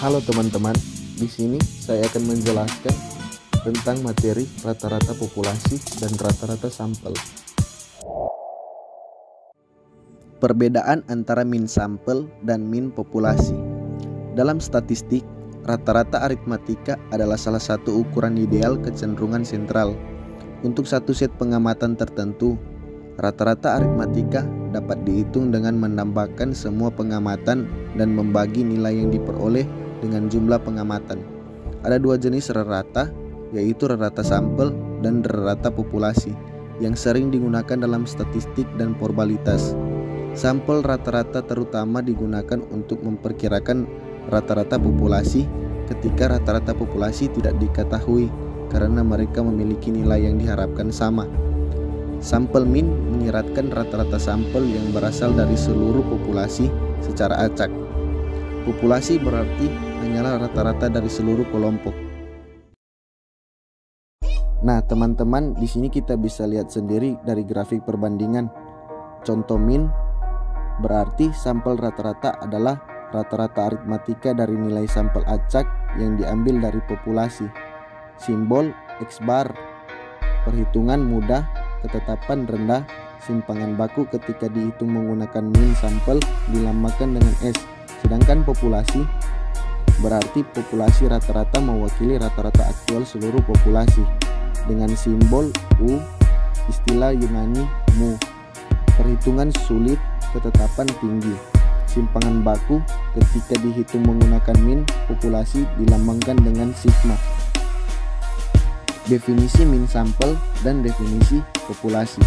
Halo teman-teman, di sini saya akan menjelaskan tentang materi rata-rata populasi dan rata-rata sampel. Perbedaan antara min sampel dan min populasi. Dalam statistik, rata-rata aritmatika adalah salah satu ukuran ideal kecenderungan sentral. Untuk satu set pengamatan tertentu, rata-rata aritmatika dapat dihitung dengan menambahkan semua pengamatan dan membagi nilai yang diperoleh dengan jumlah pengamatan. Ada dua jenis rata, yaitu rata sampel dan rata populasi, yang sering digunakan dalam statistik dan probabilitas. Sampel rata-rata terutama digunakan untuk memperkirakan rata-rata populasi ketika rata-rata populasi tidak diketahui karena mereka memiliki nilai yang diharapkan sama. Sampel min menyiratkan rata-rata sampel yang berasal dari seluruh populasi secara acak. Populasi berarti hanyalah rata-rata dari seluruh kelompok. Nah, teman-teman, di sini kita bisa lihat sendiri dari grafik perbandingan. Contoh min berarti sampel rata-rata adalah rata-rata aritmatika dari nilai sampel acak yang diambil dari populasi. Simbol X bar, perhitungan mudah, ketetapan rendah, simpangan baku ketika dihitung menggunakan min sampel dilambangkan dengan S. Sedangkan populasi berarti populasi rata-rata mewakili rata-rata aktual seluruh populasi dengan simbol U, istilah Yunani mu. Perhitungan sulit, ketetapan tinggi. Simpangan baku ketika dihitung menggunakan min populasi dilambangkan dengan sigma. Definisi min sampel dan definisi populasi.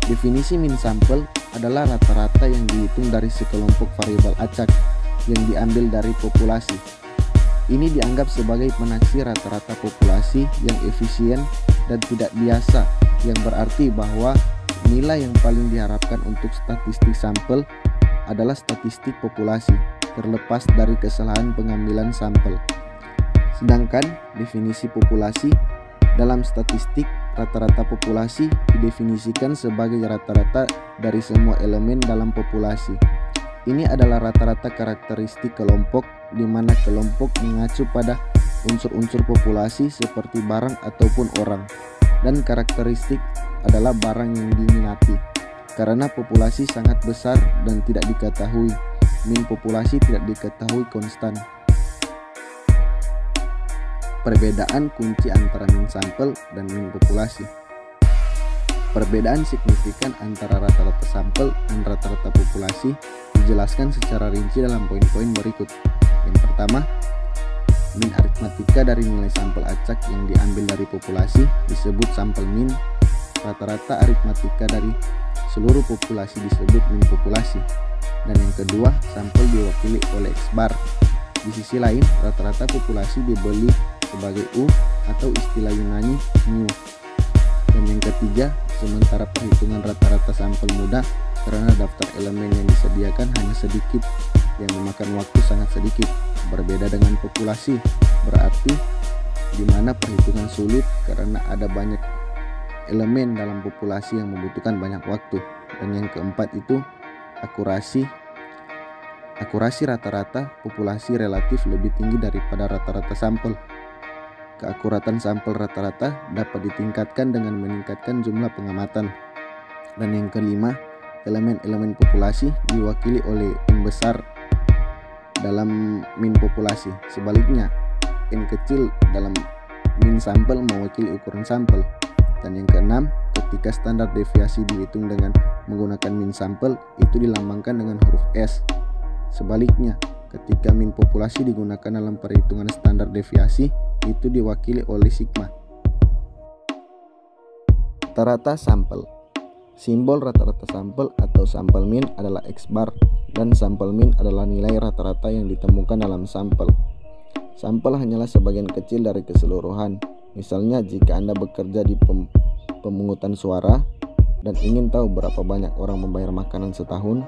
Definisi min sampel adalah rata-rata yang dihitung dari sekelompok variabel acak yang diambil dari populasi. Ini dianggap sebagai penaksir rata-rata populasi yang efisien dan tidak biasa, yang berarti bahwa nilai yang paling diharapkan untuk statistik sampel adalah statistik populasi, terlepas dari kesalahan pengambilan sampel. Sedangkan definisi populasi dalam statistik, rata-rata populasi didefinisikan sebagai rata-rata dari semua elemen dalam populasi. Ini adalah rata-rata karakteristik kelompok, di mana kelompok mengacu pada unsur-unsur populasi seperti barang ataupun orang, dan karakteristik adalah barang yang diminati. Karena populasi sangat besar dan tidak diketahui, min populasi tidak diketahui konstan. Perbedaan kunci antara min sampel dan min populasi. Perbedaan signifikan antara rata-rata sampel dan rata-rata populasi dijelaskan secara rinci dalam poin-poin berikut. Yang pertama, min aritmatika dari nilai sampel acak yang diambil dari populasi disebut sampel min. Rata-rata aritmatika dari seluruh populasi disebut min populasi. Dan yang kedua, sampel diwakili oleh X bar. Di sisi lain, rata-rata populasi dibeli sebagai U atau istilah Yunani mu. Dan yang ketiga, sementara perhitungan rata-rata sampel mudah karena daftar elemen yang disediakan hanya sedikit yang memakan waktu sangat sedikit. Berbeda dengan populasi, berarti di mana perhitungan sulit karena ada banyak elemen dalam populasi yang membutuhkan banyak waktu. Dan yang keempat itu akurasi. Akurasi rata-rata populasi relatif lebih tinggi daripada rata-rata sampel. Keakuratan sampel rata-rata dapat ditingkatkan dengan meningkatkan jumlah pengamatan. Dan yang kelima, elemen-elemen populasi diwakili oleh N besar dalam min populasi. Sebaliknya, N kecil dalam min sampel mewakili ukuran sampel. Dan yang keenam, ketika standar deviasi dihitung dengan menggunakan min sampel, itu dilambangkan dengan huruf S. Sebaliknya, ketika min populasi digunakan dalam perhitungan standar deviasi, itu diwakili oleh sigma. Rata-rata sampel. Simbol rata-rata sampel atau sampel min adalah X bar, dan sampel min adalah nilai rata-rata yang ditemukan dalam sampel. Sampel hanyalah sebagian kecil dari keseluruhan. Misalnya, jika Anda bekerja di pemungutan suara dan ingin tahu berapa banyak orang membayar makanan setahun,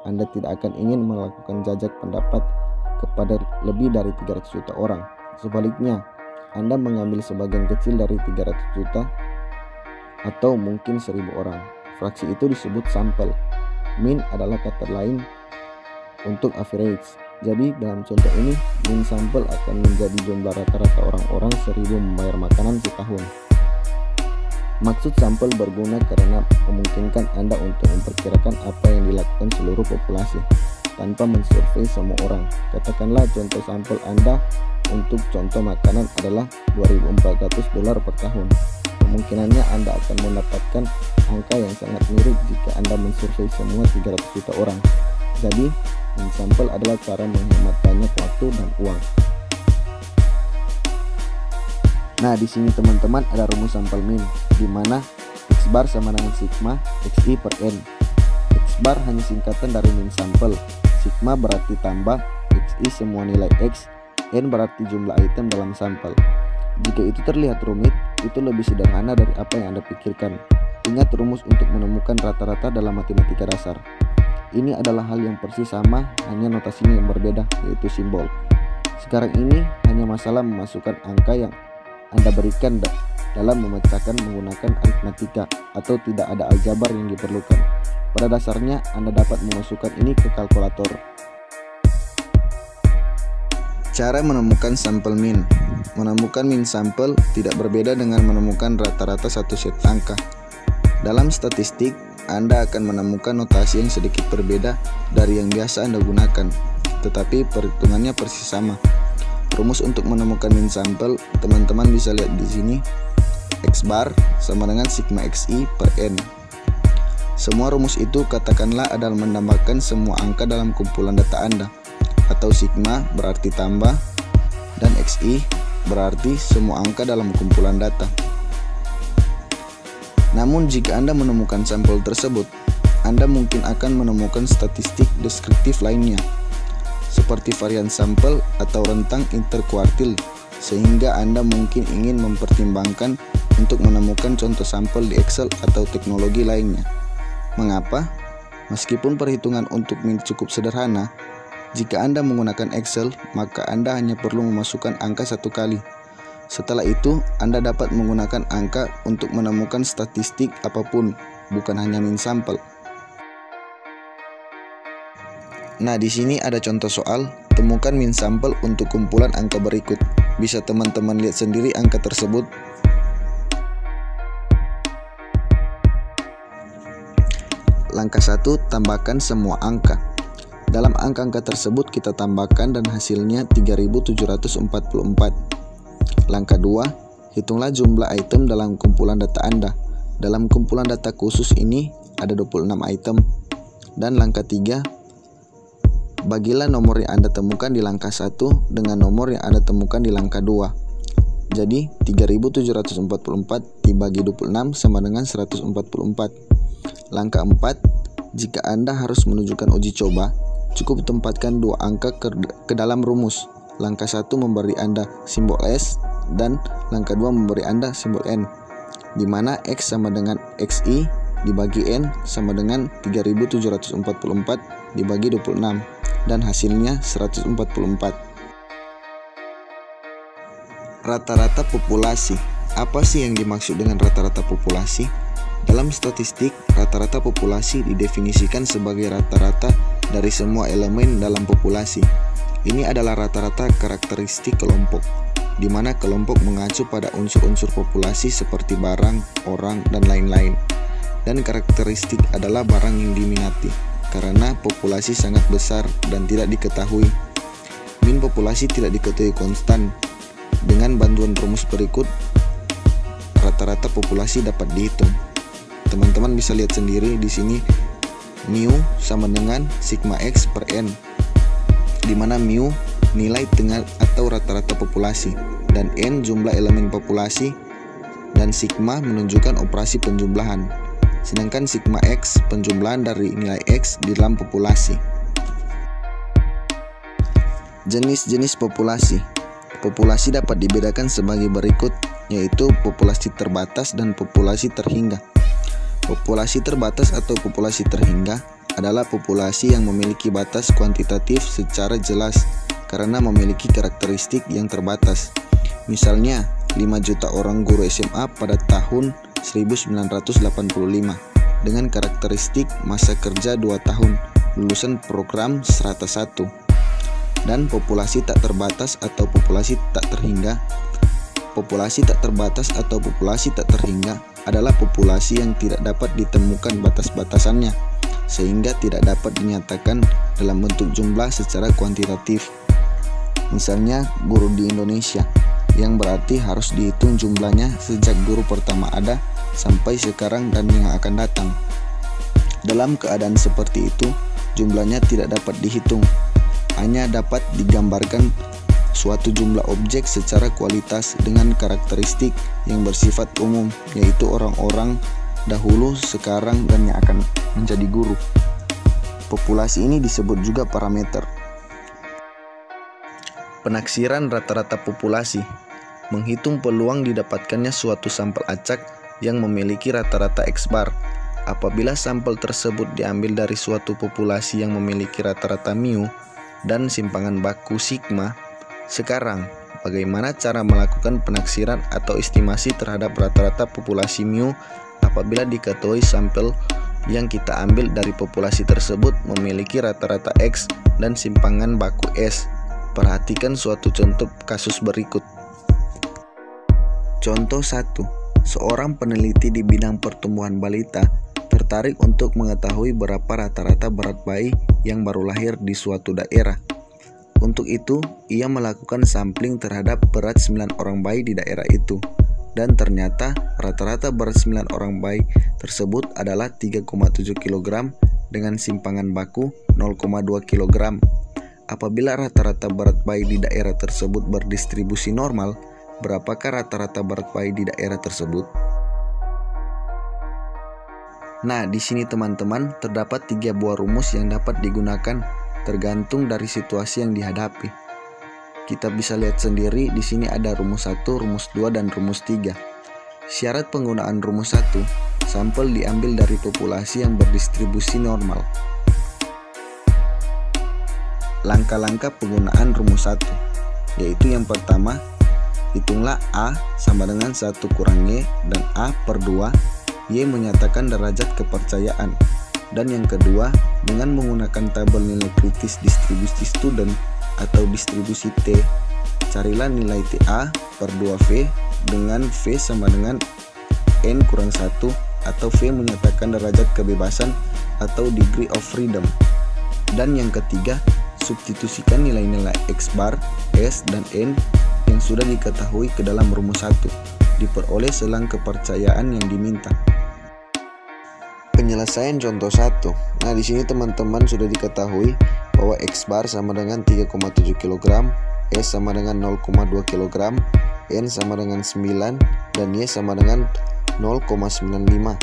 Anda tidak akan ingin melakukan jajak pendapat kepada lebih dari 300 juta orang. Sebaliknya, Anda mengambil sebagian kecil dari 300 juta atau mungkin 1000 orang. Fraksi itu disebut sampel. Min adalah kata lain untuk average. Jadi dalam contoh ini min sampel akan menjadi jumlah rata-rata orang-orang 1000 membayar makanan setahun. Maksud sampel berguna karena memungkinkan Anda untuk memperkirakan apa yang dilakukan seluruh populasi tanpa mensurvei semua orang. Katakanlah contoh sampel Anda untuk contoh makanan adalah $2.400 per tahun. Kemungkinannya Anda akan mendapatkan angka yang sangat mirip jika Anda mensurvei semua 300 juta orang. Jadi, min sampel adalah cara menghemat banyak waktu dan uang. Nah, di sini teman-teman ada rumus sampel min, di mana X bar sama dengan sigma XI per N. X bar hanya singkatan dari min sampel, sigma berarti tambah, XI semua nilai X, N berarti jumlah item dalam sampel. Jika itu terlihat rumit, itu lebih sederhana dari apa yang Anda pikirkan. Ingat rumus untuk menemukan rata-rata dalam matematika dasar. Ini adalah hal yang persis sama, hanya notasinya yang berbeda, yaitu simbol. Sekarang ini hanya masalah memasukkan angka yang Anda berikan dalam memecahkan menggunakan aritmatika, atau tidak ada aljabar yang diperlukan. Pada dasarnya Anda dapat memasukkan ini ke kalkulator. Cara menemukan sampel min. Menemukan min sampel tidak berbeda dengan menemukan rata-rata satu set angka. Dalam statistik, Anda akan menemukan notasi yang sedikit berbeda dari yang biasa Anda gunakan, tetapi perhitungannya persis sama. Rumus untuk menemukan min sampel, teman-teman bisa lihat di sini. X bar sama dengan sigma XI per N. Semua rumus itu katakanlah adalah menambahkan semua angka dalam kumpulan data Anda, atau sigma berarti tambah dan XI berarti semua angka dalam kumpulan data. Namun jika Anda menemukan sampel tersebut, Anda mungkin akan menemukan statistik deskriptif lainnya, seperti varian sampel atau rentang interkuartil, sehingga Anda mungkin ingin mempertimbangkan untuk menemukan contoh sampel di Excel atau teknologi lainnya. Mengapa? Meskipun perhitungan untuk min cukup sederhana, jika Anda menggunakan Excel, maka Anda hanya perlu memasukkan angka satu kali. Setelah itu, Anda dapat menggunakan angka untuk menemukan statistik apapun, bukan hanya min sampel. Nah, di sini ada contoh soal, temukan min sampel untuk kumpulan angka berikut. Bisa teman-teman lihat sendiri angka tersebut. Langkah 1, tambahkan semua angka. Dalam angka-angka tersebut kita tambahkan dan hasilnya 3744. Langkah 2, hitunglah jumlah item dalam kumpulan data Anda. Dalam kumpulan data khusus ini ada 26 item. Dan langkah 3, bagilah nomor yang Anda temukan di langkah 1 dengan nomor yang Anda temukan di langkah 2. Jadi 3744 dibagi 26 sama dengan 144. Langkah 4, jika Anda harus menunjukkan uji coba, cukup tempatkan dua angka ke dalam rumus. Langkah 1 memberi Anda simbol S dan langkah 2 memberi Anda simbol N, di mana X sama dengan XI dibagi N sama dengan 3744 dibagi 26 dan hasilnya 144. Rata-rata populasi. Apa sih yang dimaksud dengan rata-rata populasi? Dalam statistik, rata-rata populasi didefinisikan sebagai rata-rata dari semua elemen dalam populasi. Ini adalah rata-rata karakteristik kelompok, di mana kelompok mengacu pada unsur-unsur populasi seperti barang, orang, dan lain-lain. Dan karakteristik adalah barang yang diminati, karena populasi sangat besar dan tidak diketahui. Min populasi tidak diketahui konstan. Dengan bantuan rumus berikut, rata-rata populasi dapat dihitung. Teman-teman bisa lihat sendiri di sini, mu sama dengan sigma X per N, di mana mu nilai tengah atau rata-rata populasi, dan N jumlah elemen populasi, dan sigma menunjukkan operasi penjumlahan, sedangkan sigma X penjumlahan dari nilai X di dalam populasi. Jenis-jenis populasi. Populasi dapat dibedakan sebagai berikut, yaitu populasi terbatas dan populasi terhingga. Populasi terbatas atau populasi terhingga adalah populasi yang memiliki batas kuantitatif secara jelas karena memiliki karakteristik yang terbatas. Misalnya, 5 juta orang guru SMA pada tahun 1985 dengan karakteristik masa kerja 2 tahun, lulusan program strata 1. dan populasi tak terbatas atau populasi tak terhingga. Populasi tak terbatas atau populasi tak terhingga adalah populasi yang tidak dapat ditemukan batas-batasannya, sehingga tidak dapat dinyatakan dalam bentuk jumlah secara kuantitatif. Misalnya guru di Indonesia, yang berarti harus dihitung jumlahnya sejak guru pertama ada sampai sekarang dan yang akan datang. Dalam keadaan seperti itu, jumlahnya tidak dapat dihitung, hanya dapat digambarkan suatu jumlah objek secara kualitas dengan karakteristik yang bersifat umum, yaitu orang-orang dahulu, sekarang, dan yang akan menjadi guru. Populasi ini disebut juga parameter. Penaksiran rata-rata populasi menghitung peluang didapatkannya suatu sampel acak yang memiliki rata-rata X bar. Apabila sampel tersebut diambil dari suatu populasi yang memiliki rata-rata mu dan simpangan baku sigma. Sekarang, bagaimana cara melakukan penaksiran atau estimasi terhadap rata-rata populasi mu apabila diketahui sampel yang kita ambil dari populasi tersebut memiliki rata-rata X dan simpangan baku S? Perhatikan suatu contoh kasus berikut. Contoh 1. Seorang peneliti di bidang pertumbuhan balita tertarik untuk mengetahui berapa rata-rata berat bayi yang baru lahir di suatu daerah. Untuk itu, ia melakukan sampling terhadap berat 9 orang bayi di daerah itu. Dan ternyata rata-rata berat 9 orang bayi tersebut adalah 3,7 kg dengan simpangan baku 0,2 kg. Apabila rata-rata berat bayi di daerah tersebut berdistribusi normal, berapakah rata-rata berat bayi di daerah tersebut? Nah, di sini teman-teman terdapat 3 buah rumus yang dapat digunakan tergantung dari situasi yang dihadapi. Kita bisa lihat sendiri di sini ada rumus 1, rumus 2, dan rumus 3. Syarat penggunaan rumus 1, sampel diambil dari populasi yang berdistribusi normal. Langkah-langkah penggunaan rumus 1, yaitu yang pertama, hitunglah A sama dengan 1 kurang Y dan A per 2, Y menyatakan derajat kepercayaan. Dan yang kedua, dengan menggunakan tabel nilai kritis distribusi student atau distribusi T, carilah nilai TA per 2V dengan V sama dengan N kurang 1 atau V menyatakan derajat kebebasan atau degree of freedom. Dan yang ketiga, substitusikan nilai-nilai X bar, S, dan N yang sudah diketahui ke dalam rumus 1, diperoleh selang kepercayaan yang diminta. Penyelesaian contoh 1. Nah, di sini teman-teman sudah diketahui bahwa X bar sama dengan 3,7 kg, S sama dengan 0,2 kg, N sama dengan 9, dan Y sama dengan 0,95.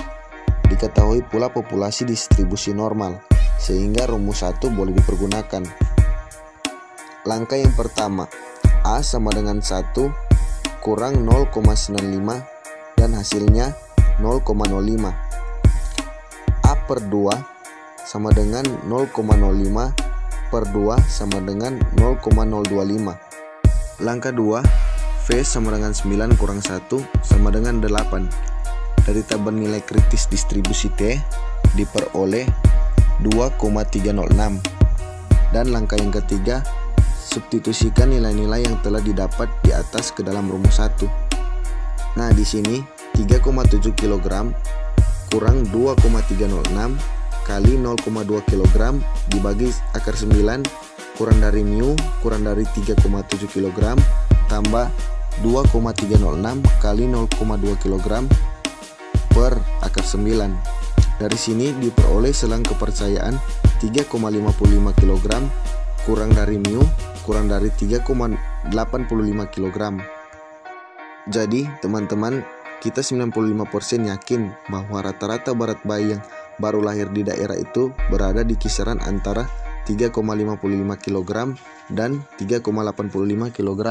Diketahui pula populasi distribusi normal, sehingga rumus 1 boleh dipergunakan. Langkah yang pertama, A sama dengan 1 kurang 0,95 dan hasilnya 0,05. A per 2 sama dengan 0,05 per 2 sama dengan 0,025. Langkah 2, V sama dengan 9 kurang 1 sama dengan 8. Dari tabel nilai kritis distribusi T diperoleh 2,306. Dan langkah yang ketiga, substitusikan nilai-nilai yang telah didapat di atas ke dalam rumus 1. Nah, di sini 3,7 kg kurang 2,306 kali 0,2 kg dibagi akar 9 kurang dari mu kurang dari 3,7 kg tambah 2,306 kali 0,2 kg per akar 9. Dari sini diperoleh selang kepercayaan 3,55 kg kurang dari mu kurang dari 3,85 kg. Jadi teman-teman, kita 95% yakin bahwa rata-rata berat bayi yang baru lahir di daerah itu berada di kisaran antara 3,55 kg dan 3,85 kg.